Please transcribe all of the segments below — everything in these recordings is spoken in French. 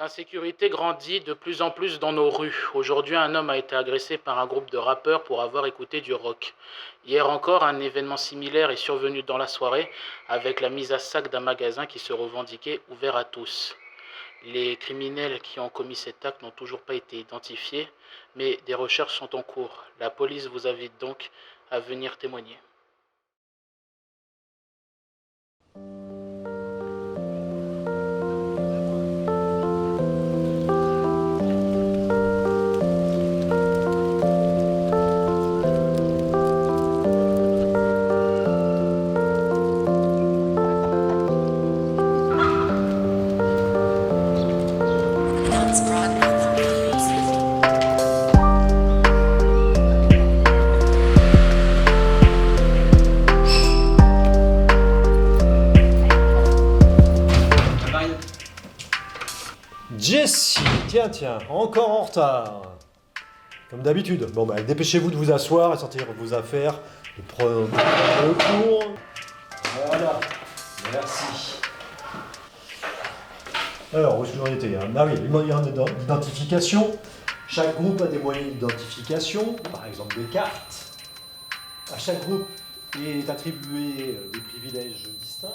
L'insécurité grandit de plus en plus dans nos rues. Aujourd'hui, un homme a été agressé par un groupe de rappeurs pour avoir écouté du rock. Hier encore, un événement similaire est survenu dans la soirée avec la mise à sac d'un magasin qui se revendiquait ouvert à tous. Les criminels qui ont commis cet acte n'ont toujours pas été identifiés, mais des recherches sont en cours. La police vous invite donc à venir témoigner. Jessie, tiens, encore en retard. Comme d'habitude. Bon, bah, dépêchez-vous de vous asseoir et sortir vos affaires, de prendre le cours. Voilà, merci. Alors, où est-ce que j'en étais hein? Ah oui, les moyens d'identification. Chaque groupe a des moyens d'identification, par exemple des cartes. À chaque groupe est attribué des privilèges distincts.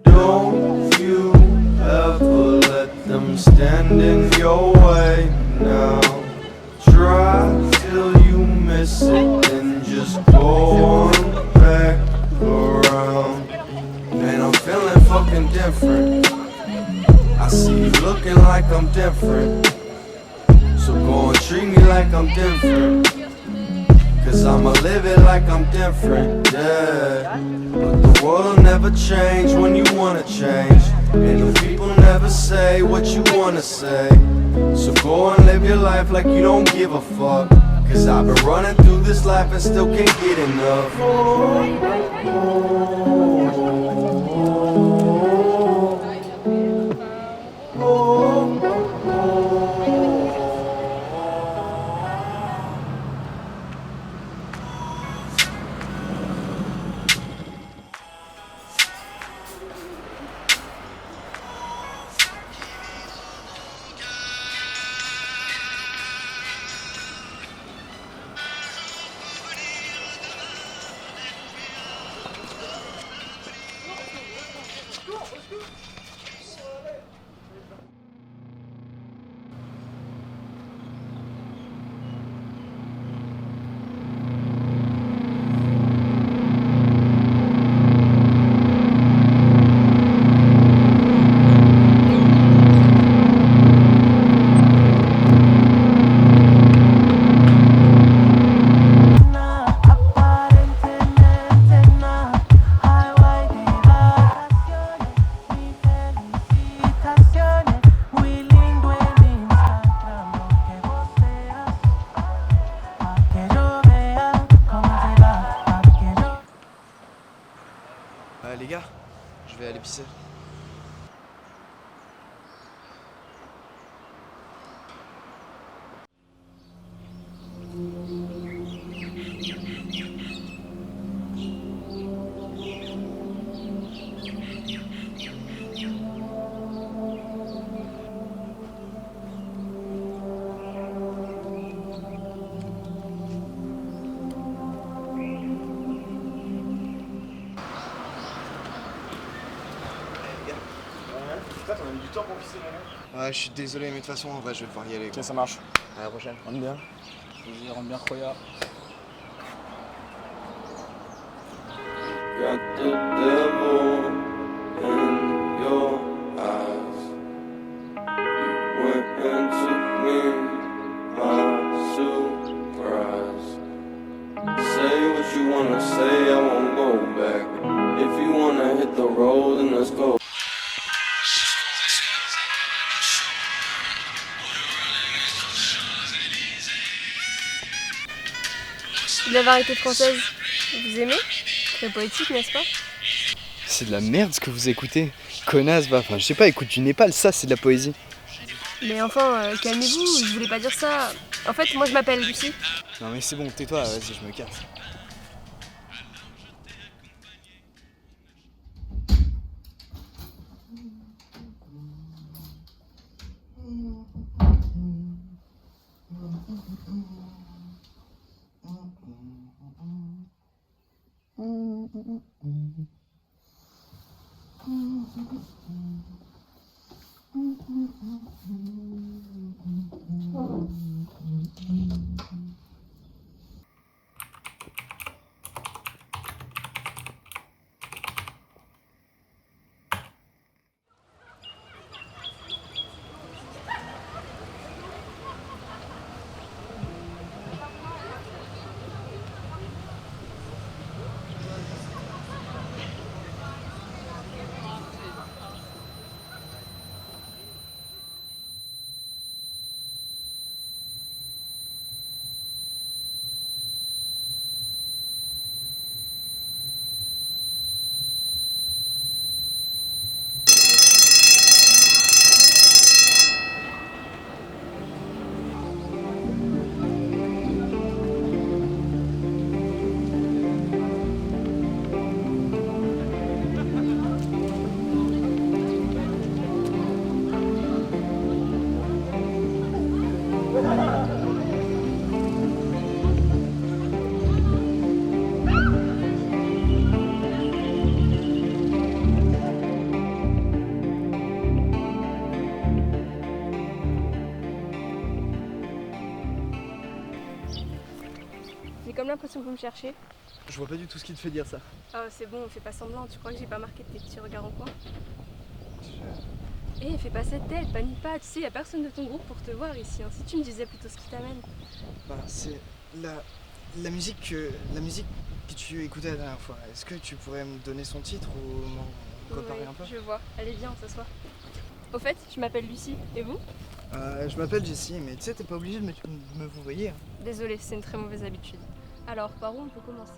Don't you ever let them stand in your way now. Try till you miss it, then just go on back around. Man, I'm feeling fucking different. I see you looking like I'm different. So go and treat me like I'm different. Cause I'ma live it like I'm different, yeah. But the world'll never change when you wanna change. And the people never say what you wanna say. So go and live your life like you don't give a fuck. Cause I've been running through this life and still can't get enough. Les gars, je vais aller pisser. Putain, t'en as mis du temps pour pisser là. Ouais, je suis désolé, mais de toute façon, en vrai, je vais devoir y aller. Ok, ça marche. À la prochaine. Rentre bien. Vas-y, rentre bien, Khoya. got the devil in your eyes. You went and took me by surprise. Say what you wanna say, I won't go back. If you wanna hit the road, then let's go. La variété française, vous aimez? Très poétique, n'est-ce pas? C'est de la merde ce que vous écoutez. Connasse, va. Enfin, je sais pas, écoute du Népal, ça c'est de la poésie. Mais enfin, calmez-vous, je voulais pas dire ça. En fait, moi je m'appelle Lucie. Non mais c'est bon, tais-toi, vas-y, je me casse. J'ai comme l'impression que vous me cherchez. Je vois pas du tout ce qui te fait dire ça. Oh, c'est bon, fais pas semblant, tu crois que j'ai pas marqué tes petits regards en coin? Eh, fais pas cette tête, panique pas, tu sais, y a personne de ton groupe pour te voir ici, hein. Si tu me disais plutôt ce qui t'amène. Bah, c'est la musique que tu écoutais la dernière fois. Est-ce que tu pourrais me donner son titre ou m'en reparler un peu? Je vois, allez viens, on s'assoit. Au fait, je m'appelle Lucie, et vous? Je m'appelle Jessie, mais tu sais, t'es pas obligé de me vous voyez. Désolée, c'est une très mauvaise habitude. Alors, par où on peut commencer?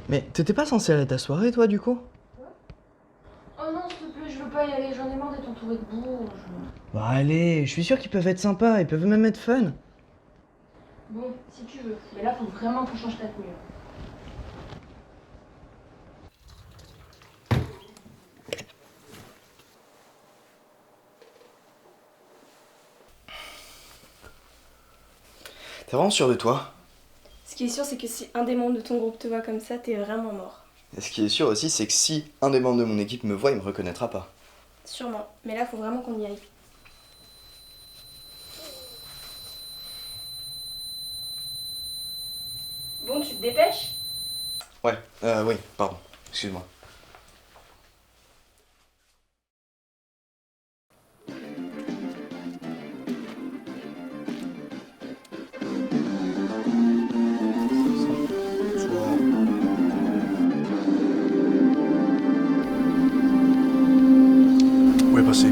Mais t'étais pas censé aller à ta soirée, toi, du coup? Oh non, s'il te plaît, je veux pas y aller, j'en ai marre d'être entourée de bourges. Bah allez, je suis sûr qu'ils peuvent être sympas, ils peuvent même être fun. Bon, si tu veux, mais là faut vraiment qu'on change ta tenue. T'es vraiment sûr de toi? Ce qui est sûr, c'est que si un des membres de ton groupe te voit comme ça, t'es vraiment mort. Et ce qui est sûr aussi, c'est que si un des membres de mon équipe me voit, il me reconnaîtra pas. Sûrement, mais là, faut vraiment qu'on y aille. Bon, tu te dépêches? Ouais, oui, pardon, excuse-moi. Où est passé?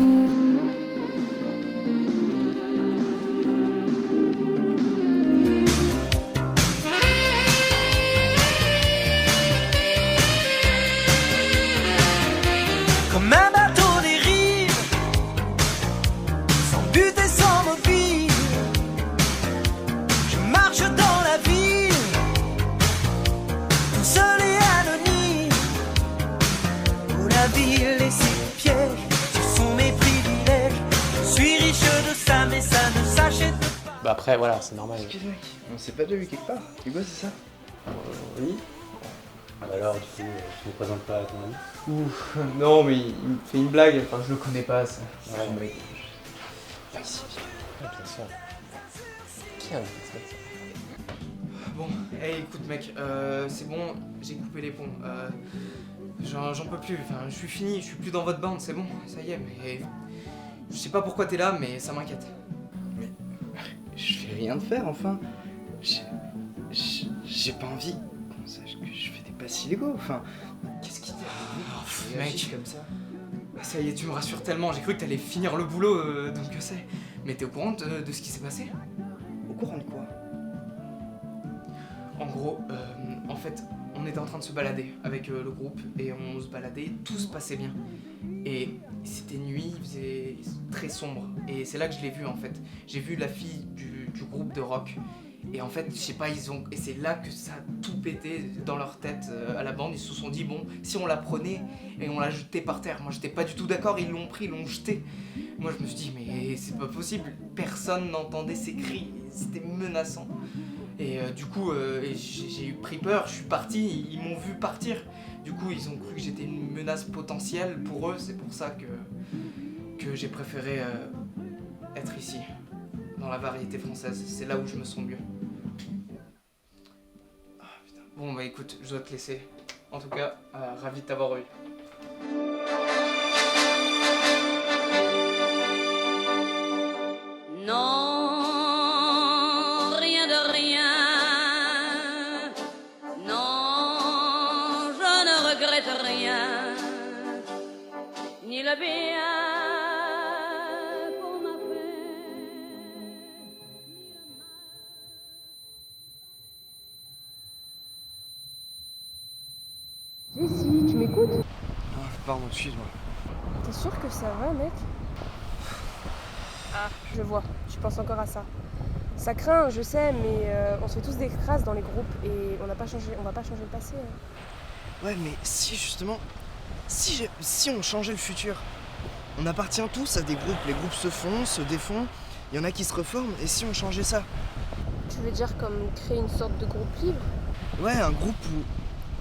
après, voilà, c'est normal. Excuse mec, on s'est pas déjà vu quelque part. Hugo, c'est ça? Oui. Alors, du coup, tu me présentes pas à ton ami? Ouf, non mais il me fait une blague, enfin je le connais pas ça. Ouais. Mec. Bien sûr. Qui a invité ça? Bon, écoute mec, c'est bon, j'ai coupé les ponts. J'en peux plus, enfin je suis fini, je suis plus dans votre bande, c'est bon, ça y est, mais je sais pas pourquoi t'es là, mais ça m'inquiète. Mais je fais rien de faire, enfin. J'ai pas envie qu'on sache que je fais des passes illégaux, enfin. Qu'est-ce qui t'est arrivé? Mec, comme ça. Bah, ça y est, tu me rassures tellement, j'ai cru que t'allais finir le boulot, donc que c'est. Mais t'es au courant de ce qui s'est passé? Au courant de quoi? En gros, en fait, on était en train de se balader avec le groupe et on se baladait, tout se passait bien. Et c'était nuit, il faisait très sombre. Et c'est là que je l'ai vu en fait. J'ai vu la fille du groupe de rock. Et en fait, je sais pas, et c'est là que ça a tout pété dans leur tête à la bande. Ils se sont dit, bon, si on la prenait et on la jetait par terre. Moi, j'étais pas du tout d'accord, ils l'ont pris, ils l'ont jeté. Moi, je me suis dit, mais c'est pas possible. Personne n'entendait ces cris, c'était menaçant. Et du coup, j'ai pris peur, je suis parti, ils m'ont vu partir. Du coup, ils ont cru que j'étais une menace potentielle pour eux. C'est pour ça que j'ai préféré être ici, dans la variété française. C'est là où je me sens mieux. Ah, putain. Bon, bah écoute, je dois te laisser. En tout cas, ravi de t'avoir eu. Non, rien de rien. Non, je ne regrette rien. Ni le bien qu'on m'a fait, ni le mal. Jessie, tu m'écoutes? Ah, pardon, excuse-moi. T'es sûr que ça va, mec? Ah, je vois, tu penses encore à ça. Ça craint, je sais, mais on se fait tous des crasses dans les groupes et on va pas changer le passé. Hein. Ouais, mais si justement, si on changeait le futur, on appartient tous à des groupes, les groupes se font, se défont, il y en a qui se reforment, et si on changeait ça? Tu veux dire comme créer une sorte de groupe libre? Ouais, un groupe où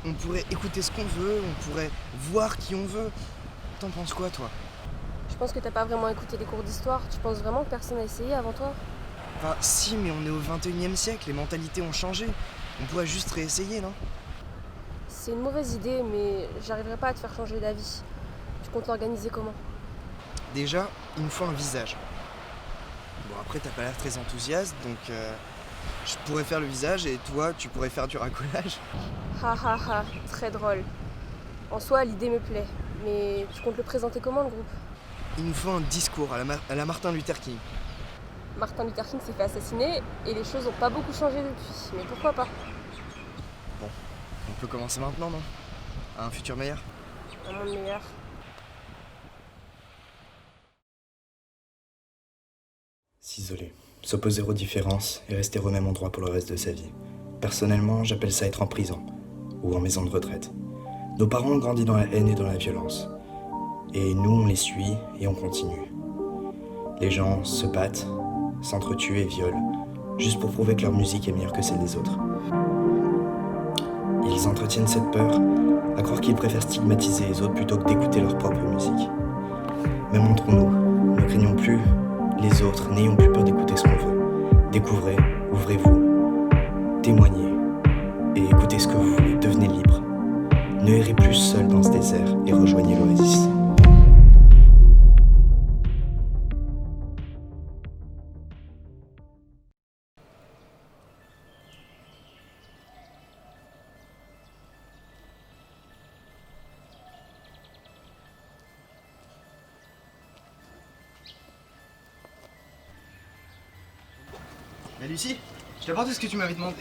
on pourrait écouter ce qu'on veut, on pourrait voir qui on veut. T'en penses quoi, toi? Je pense que t'as pas vraiment écouté les cours d'histoire. Tu penses vraiment que personne n'a essayé avant toi? Enfin, si, mais on est au 21e siècle, les mentalités ont changé. On pourrait juste réessayer, non? C'est une mauvaise idée, mais j'arriverai pas à te faire changer d'avis. Tu comptes l'organiser comment? Déjà, il me faut un visage. Bon, après, t'as pas l'air très enthousiaste, donc je pourrais faire le visage et toi, tu pourrais faire du racolage. Ha ha ha, très drôle. En soi, l'idée me plaît, mais tu comptes le présenter comment, le groupe? Il nous faut un discours à la Martin Luther King. Martin Luther King s'est fait assassiner et les choses ont pas beaucoup changé depuis, mais pourquoi pas? Bon, on peut commencer maintenant, non? À un futur meilleur? Un monde meilleur. S'isoler, s'opposer aux différences et rester au même endroit pour le reste de sa vie. Personnellement, j'appelle ça être en prison ou en maison de retraite. Nos parents ont grandi dans la haine et dans la violence. Et nous, on les suit et on continue. Les gens se battent, s'entretuent et violent, juste pour prouver que leur musique est meilleure que celle des autres. Ils entretiennent cette peur à croire qu'ils préfèrent stigmatiser les autres plutôt que d'écouter leur propre musique. Mais montrons-nous, ne craignons plus les autres, n'ayons plus peur d'écouter ce qu'on veut. Découvrez, ouvrez-vous, témoignez et écoutez ce que vous voulez, devenez libre. Ne errez plus seul dans ce désert et rejoignez l'Oasis. Mais Lucie, je t'apporte ce que tu m'avais demandé.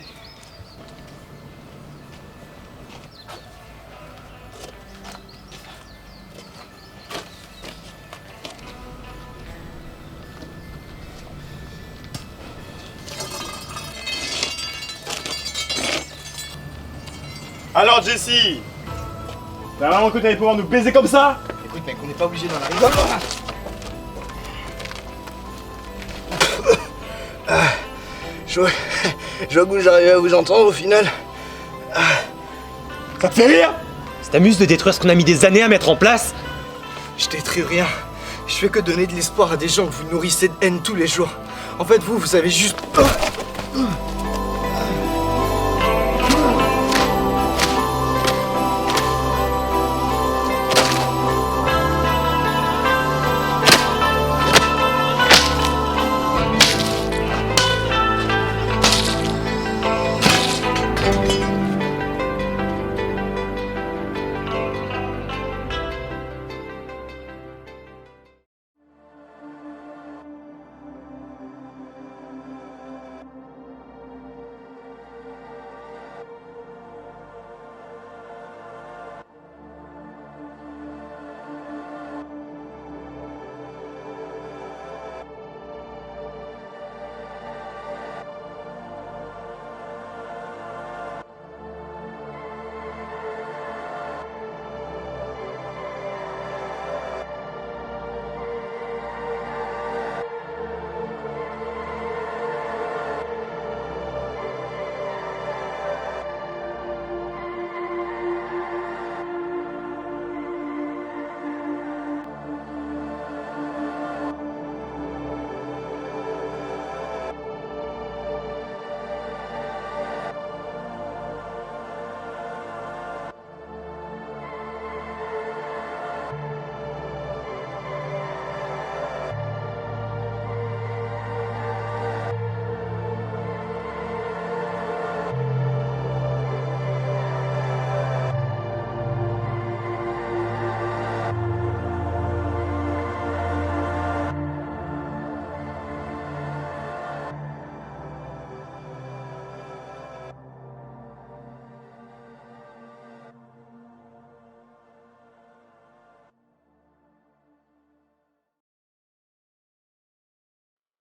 Alors Jessie, t'as vraiment cru que t'allais pouvoir nous baiser comme ça? Écoute mec, on n'est pas obligé d'en arriver là. Je vois que j'arrive à vous entendre au final. Ça te fait rire? Ça t'amuse de détruire ce qu'on a mis des années à mettre en place? Je détruis rien. Je fais que donner de l'espoir à des gens que vous nourrissez de haine tous les jours. En fait, vous avez juste...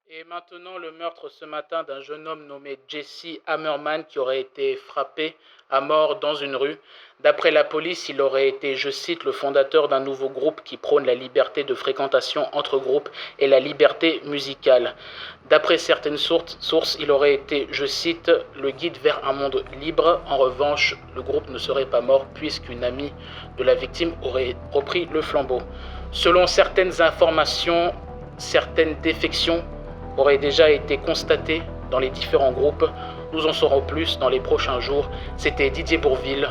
Et maintenant, le meurtre ce matin d'un jeune homme nommé Jesse Hammerman qui aurait été frappé à mort dans une rue. D'après la police, il aurait été, je cite, le fondateur d'un nouveau groupe qui prône la liberté de fréquentation entre groupes et la liberté musicale. D'après certaines sources, il aurait été, je cite, le guide vers un monde libre. En revanche, le groupe ne serait pas mort puisqu'une amie de la victime aurait repris le flambeau. Selon certaines informations, certaines défections auraient déjà été constatées dans les différents groupes. Nous en saurons plus dans les prochains jours. C'était Didier Bourvil.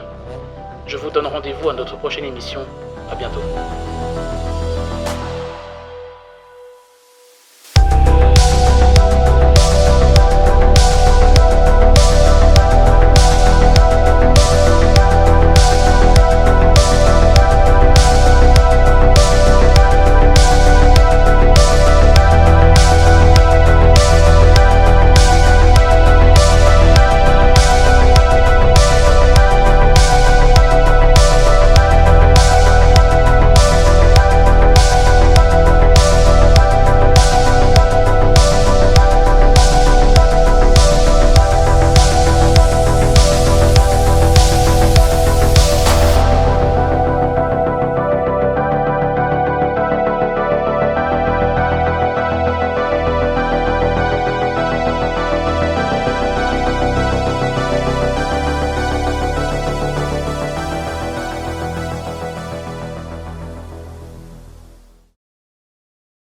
Je vous donne rendez-vous à notre prochaine émission. À bientôt.